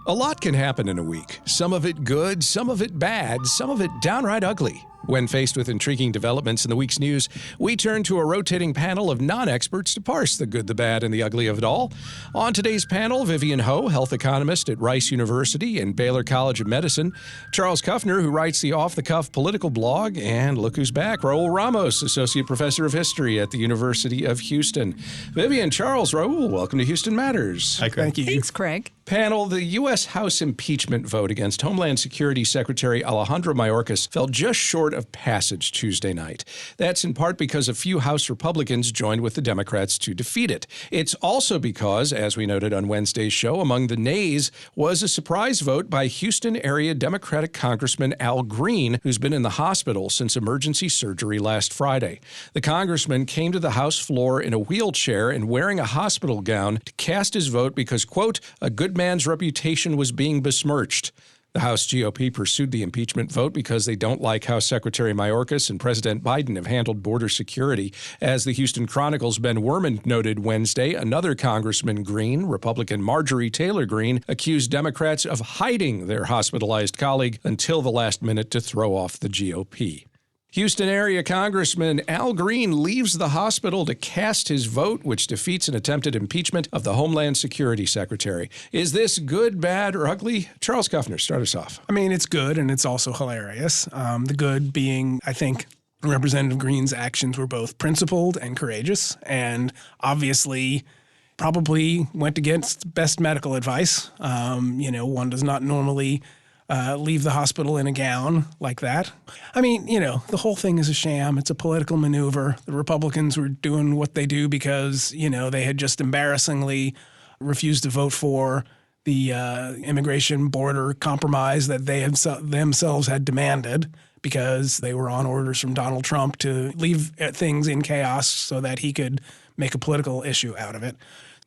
A lot can happen in a week. Some of it good, some of it bad, some of it downright ugly. When faced with intriguing developments in the week's news, we turn to a rotating panel of non-experts to parse the good, the bad, and the ugly of it all. On today's panel, Vivian Ho, health economist at Rice University and Baylor College of Medicine, Charles Kuffner, who writes the Off-the-Cuff political blog, and look who's back, Raul Ramos, associate professor of history at the University of Houston. Vivian, Charles, Raul, welcome to Houston Matters. Hi, Craig. Thank you. Thanks, Craig. Panel, the U.S. House impeachment vote against Homeland Security Secretary Alejandro Mayorkas fell just short of passage Tuesday night. That's in part because a few House Republicans joined with the Democrats to defeat it. It's also because, as we noted on Wednesday's show, among the nays was a surprise vote by Houston area Democratic Congressman Al Green, who's been in the hospital since emergency surgery last Friday. The congressman came to the House floor in a wheelchair and wearing a hospital gown to cast his vote because, quote, a good man's reputation was being besmirched. The House GOP pursued the impeachment vote because they don't like how Secretary Mayorkas and President Biden have handled border security. As the Houston Chronicle's Ben Werman noted Wednesday, another Congressman Green, Republican Marjorie Taylor Greene, accused Democrats of hiding their hospitalized colleague until the last minute to throw off the GOP. Houston area Congressman Al Green leaves the hospital to cast his vote, which defeats an attempted impeachment of the Homeland Security Secretary. Is this good, bad, or ugly? Charles Kuffner, start us off. I mean, it's good, and it's also hilarious. The good being, I think, Representative Green's actions were both principled and courageous, and obviously probably went against best medical advice. One does not normally leave the hospital in a gown like that. I mean, the whole thing is a sham. It's a political maneuver. The Republicans were doing what they do because, they had just embarrassingly refused to vote for the immigration border compromise that they had themselves had demanded because they were on orders from Donald Trump to leave things in chaos so that he could make a political issue out of it.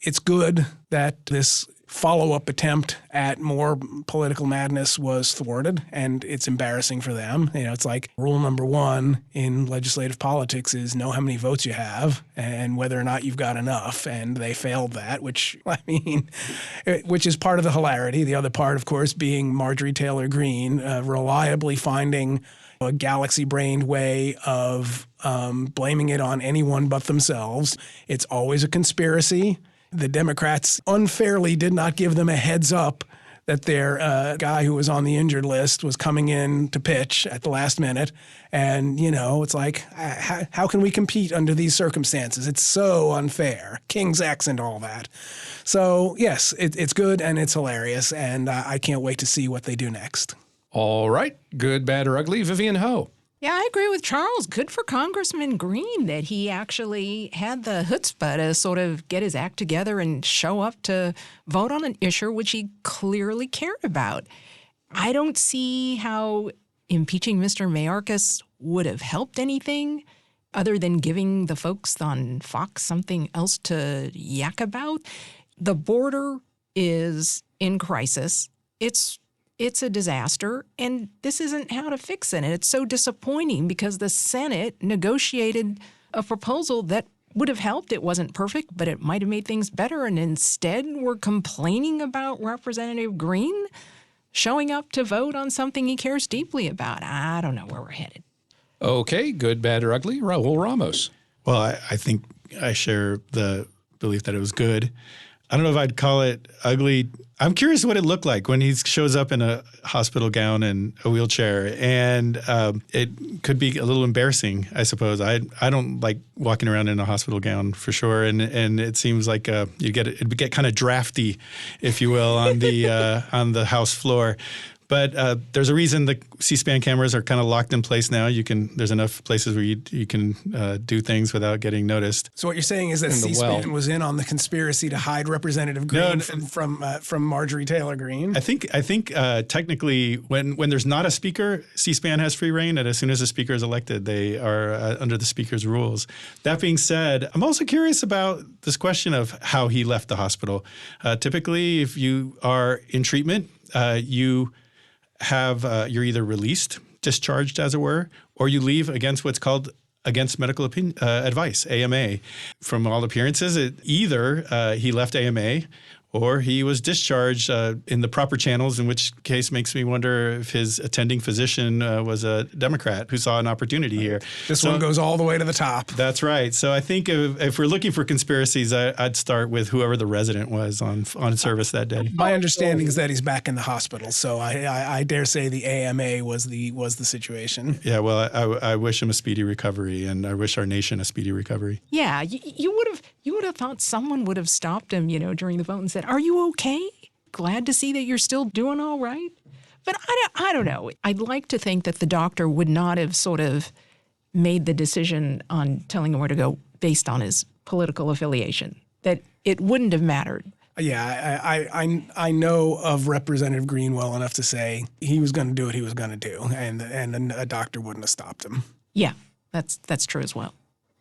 It's good that this follow-up attempt at more political madness was thwarted, and it's embarrassing for them. It's like rule number one in legislative politics is know how many votes you have and whether or not you've got enough, and they failed that, which is part of the hilarity. The other part, of course, being Marjorie Taylor Greene reliably finding a galaxy-brained way of blaming it on anyone but themselves. It's always a conspiracy. The Democrats unfairly did not give them a heads up that their guy who was on the injured list was coming in to pitch at the last minute. And, it's like, how can we compete under these circumstances? It's so unfair. King's X and all that. So, yes, it's good and it's hilarious. And I can't wait to see what they do next. All right. Good, bad, or ugly? Vivian Ho. Yeah, I agree with Charles. Good for Congressman Green that he actually had the chutzpah to sort of get his act together and show up to vote on an issue which he clearly cared about. I don't see how impeaching Mr. Mayorkas would have helped anything other than giving the folks on Fox something else to yak about. The border is in crisis. It's a disaster, and this isn't how to fix it. And it's so disappointing because the Senate negotiated a proposal that would have helped. It wasn't perfect, but it might have made things better. And instead, we're complaining about Representative Green showing up to vote on something he cares deeply about. I don't know where we're headed. Okay, good, bad, or ugly? Raul Ramos. Well, I think I share the belief that it was good. I don't know if I'd call it ugly. I'm curious what it looked like when he shows up in a hospital gown and a wheelchair. And it could be a little embarrassing, I suppose. I don't like walking around in a hospital gown for sure. And it seems like it'd get kind of drafty, if you will, on the House floor. But there's a reason the C-SPAN cameras are kind of locked in place now. There's enough places where you can do things without getting noticed. So what you're saying is that C-SPAN was in on the conspiracy to hide Representative Green from Marjorie Taylor Greene? I think technically when there's not a speaker, C-SPAN has free reign, and as soon as the speaker is elected, they are under the speaker's rules. That being said, I'm also curious about this question of how he left the hospital. Typically, if you are in treatment, you're either released, discharged as it were, or you leave against what's called against medical advice, AMA. From all appearances, either he left AMA or he was discharged in the proper channels, in which case makes me wonder if his attending physician was a Democrat who saw an opportunity here. This one goes all the way to the top. That's right. So I think if we're looking for conspiracies, I'd start with whoever the resident was on service that day. My understanding is that he's back in the hospital, so I dare say the AMA was the situation. Yeah, well, I wish him a speedy recovery, and I wish our nation a speedy recovery. Yeah, you would have thought someone would have stopped him, during the vote and said, "Are you okay? Glad to see that you're still doing all right." But I don't know. I'd like to think that the doctor would not have sort of made the decision on telling him where to go based on his political affiliation. That it wouldn't have mattered. Yeah, I know of Representative Green well enough to say he was going to do what he was going to do, and a doctor wouldn't have stopped him. Yeah, that's true as well.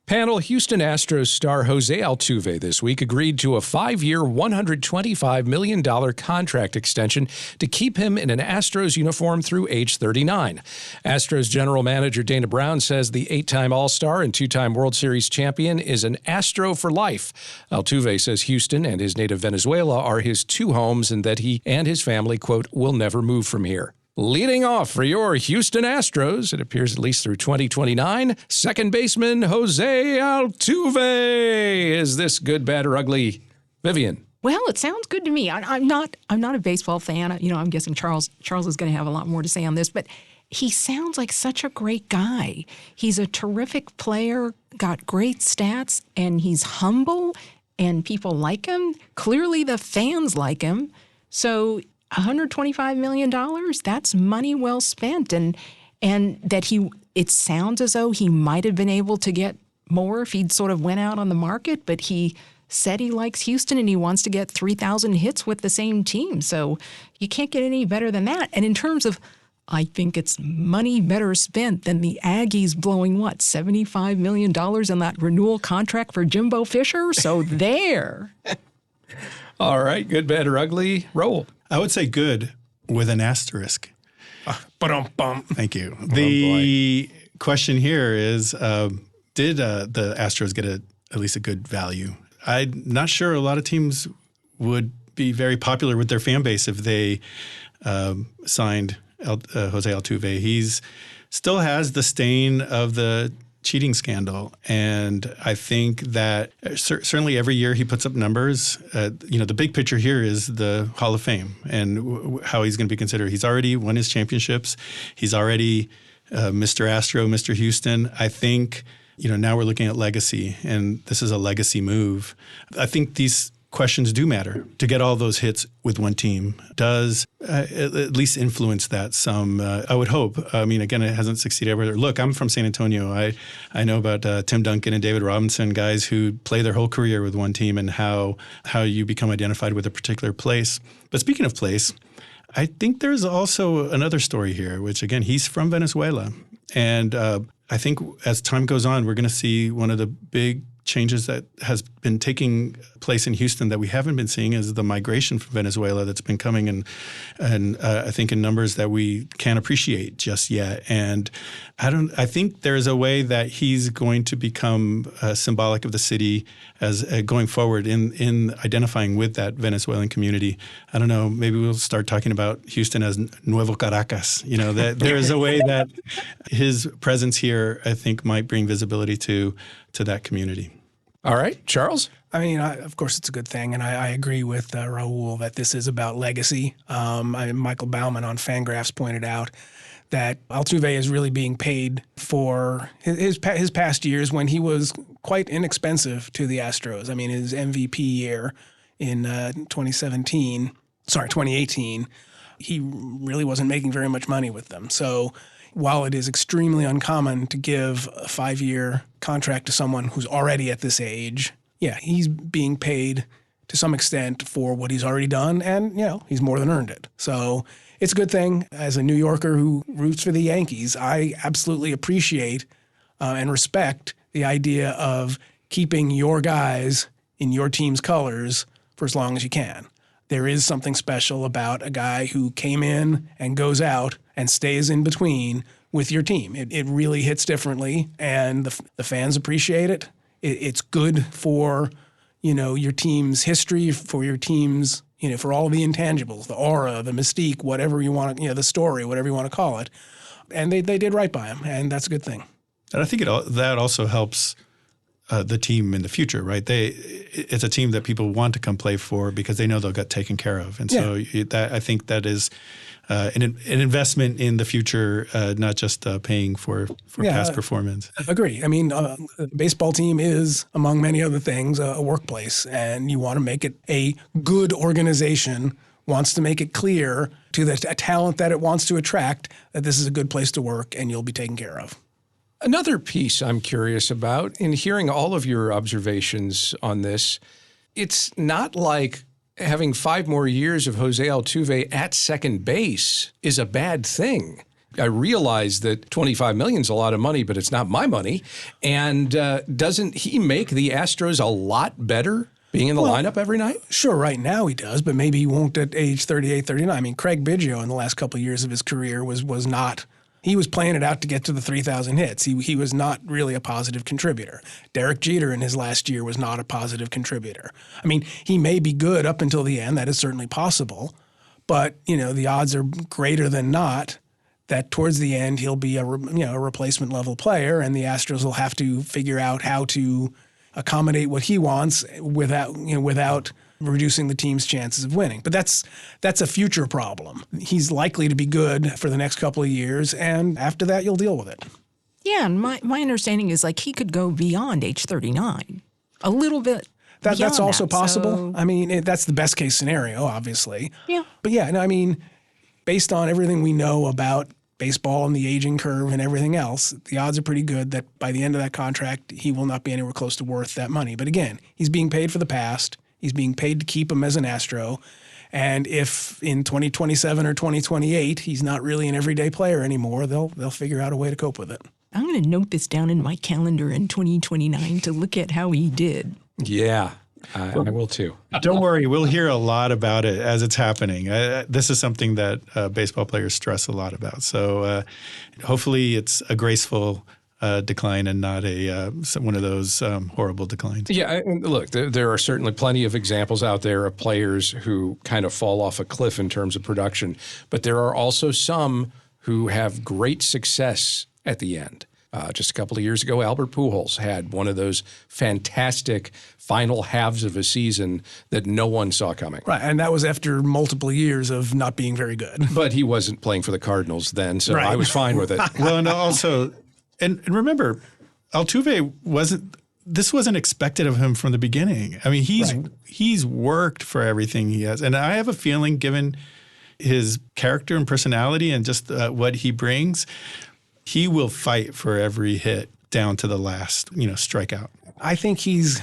Panel, Houston Astros star Jose Altuve this week agreed to a 5-year, $125 million contract extension to keep him in an Astros uniform through age 39. Astros general manager Dana Brown says the 8-time All-Star and 2-time World Series champion is an Astro for life. Altuve says Houston and his native Venezuela are his two homes and that he and his family, quote, will never move from here. Leading off for your Houston Astros, it appears at least through 2029, second baseman Jose Altuve. Is this good, bad, or ugly? Vivian? Well, it sounds good to me. I'm not a baseball fan. I'm guessing Charles is going to have a lot more to say on this, but he sounds like such a great guy. He's a terrific player, got great stats, and he's humble, and people like him. Clearly, the fans like him. So $125 million, that's money well spent. And that it sounds as though he might have been able to get more if he'd sort of went out on the market, but he said he likes Houston and he wants to get 3,000 hits with the same team. So you can't get any better than that. And in terms of, I think it's money better spent than the Aggies blowing, $75 million in that renewal contract for Jimbo Fisher? So there. All right, good, bad, or ugly? Roll. I would say good with an asterisk. Ba-dum-bum. Thank you. The question here is, did the Astros get at least a good value? I'm not sure a lot of teams would be very popular with their fan base if they signed Jose Altuve. He's still has the stain of the cheating scandal. And I think that certainly every year he puts up numbers. The big picture here is the Hall of Fame and how he's going to be considered. He's already won his championships. He's already Mr. Astro, Mr. Houston. I think, now we're looking at legacy, and this is a legacy move. I think these questions do matter. To get all those hits with one team does at least influence that some, I would hope. I mean, again, it hasn't succeeded everywhere. Look, I'm from San Antonio. I know about Tim Duncan and David Robinson, guys who play their whole career with one team, and how you become identified with a particular place. But speaking of place, I think there's also another story here, which, again, he's from Venezuela. And I think as time goes on, we're going to see one of the big changes that has been taking place in Houston that we haven't been seeing is the migration from Venezuela that's been coming in, and I think in numbers that we can't appreciate just yet. And I think there's a way that he's going to become symbolic of the city as going forward in identifying with that Venezuelan community. I don't know, maybe we'll start talking about Houston as Nuevo Caracas. That there is a way that his presence here, I think, might bring visibility to that community. All right, Charles? I mean, of course, it's a good thing, and I agree with Raul that this is about legacy. Michael Bauman on Fangraphs pointed out that Altuve is really being paid for his past years when he was quite inexpensive to the Astros. I mean, his MVP year in 2018, he really wasn't making very much money with them. So while it is extremely uncommon to give a 5-year contract to someone who's already at this age, yeah, he's being paid to some extent for what he's already done, and, he's more than earned it. So it's a good thing. As a New Yorker who roots for the Yankees, I absolutely appreciate and respect the idea of keeping your guys in your team's colors for as long as you can. There is something special about a guy who came in and goes out and stays in between with your team. It really hits differently, and the fans appreciate it. It's good for, your team's history, for your team's for all the intangibles, the aura, the mystique, whatever you want to, the story, whatever you want to call it. And they did right by him, and that's a good thing. And I think that also helps the team in the future, right? It's a team that people want to come play for because they know they'll get taken care of. And so I think that is an investment in the future, not just paying for past performance. Agree. I mean, a baseball team is, among many other things, a workplace, and you want to make it a good organization, wants to make it clear to the talent that it wants to attract that this is a good place to work and you'll be taken care of. Another piece I'm curious about, in hearing all of your observations on this, it's not like having 5 more years of Jose Altuve at second base is a bad thing. I realize that $25 million is a lot of money, but it's not my money. And doesn't he make the Astros a lot better being in the lineup every night? Sure, right now he does, but maybe he won't at age 38, 39. I mean, Craig Biggio in the last couple of years of his career was not. He was playing it out to get to the 3,000 hits. He was not really a positive contributor. Derek Jeter in his last year was not a positive contributor. I mean, he may be good up until the end. That is certainly possible. But, the odds are greater than not that towards the end he'll be a replacement level player, and the Astros will have to figure out how to accommodate what he wants without reducing the team's chances of winning. But that's a future problem. He's likely to be good for the next couple of years, and after that, you'll deal with it. Yeah, and my understanding is he could go beyond age 39, a little bit. That's also possible. So. I mean, that's the best case scenario, obviously. Yeah. But I mean, based on everything we know about baseball and the aging curve and everything else, the odds are pretty good that by the end of that contract, he will not be anywhere close to worth that money. But again, he's being paid for the past. He's being paid to keep him as an Astro. And if in 2027 or 2028 he's not really an everyday player anymore, they'll figure out a way to cope with it. I'm going to note this down in my calendar in 2029 to look at how he did. Yeah, I will too. Don't worry, we'll hear a lot about it as it's happening. This is something that baseball players stress a lot about. So hopefully it's a graceful decline and not one of those horrible declines. Yeah, and look, there are certainly plenty of examples out there of players who kind of fall off a cliff in terms of production, but there are also some who have great success at the end. Just a couple of years ago, Albert Pujols had one of those fantastic final halves of a season that no one saw coming. Right, and that was after multiple years of not being very good. But he wasn't playing for the Cardinals then, so Right. I was fine with it. Well, and also, and remember, Altuve wasn't expected of him from the beginning. I mean, he's worked for everything he has. And I have a feeling, given his character and personality and just what he brings, he will fight for every hit down to the last, strikeout. I think he's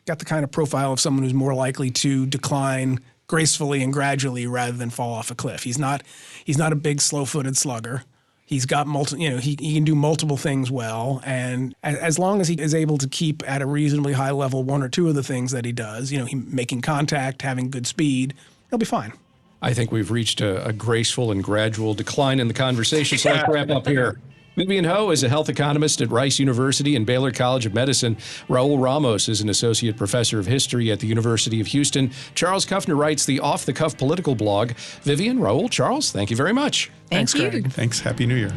got the kind of profile of someone who's more likely to decline gracefully and gradually rather than fall off a cliff. He's not a big, slow-footed slugger. He's got he can do multiple things well, and as long as he is able to keep at a reasonably high level one or two of the things that he does, he making contact, having good speed, he'll be fine. I think we've reached a graceful and gradual decline in the conversation, so let's wrap up here. Vivian Ho is a health economist at Rice University and Baylor College of Medicine. Raul Ramos is an associate professor of history at the University of Houston. Charles Kuffner writes the Off the Cuff political blog. Vivian, Raul, Charles, thank you very much. Thank you. Craig. Thanks. Happy New Year.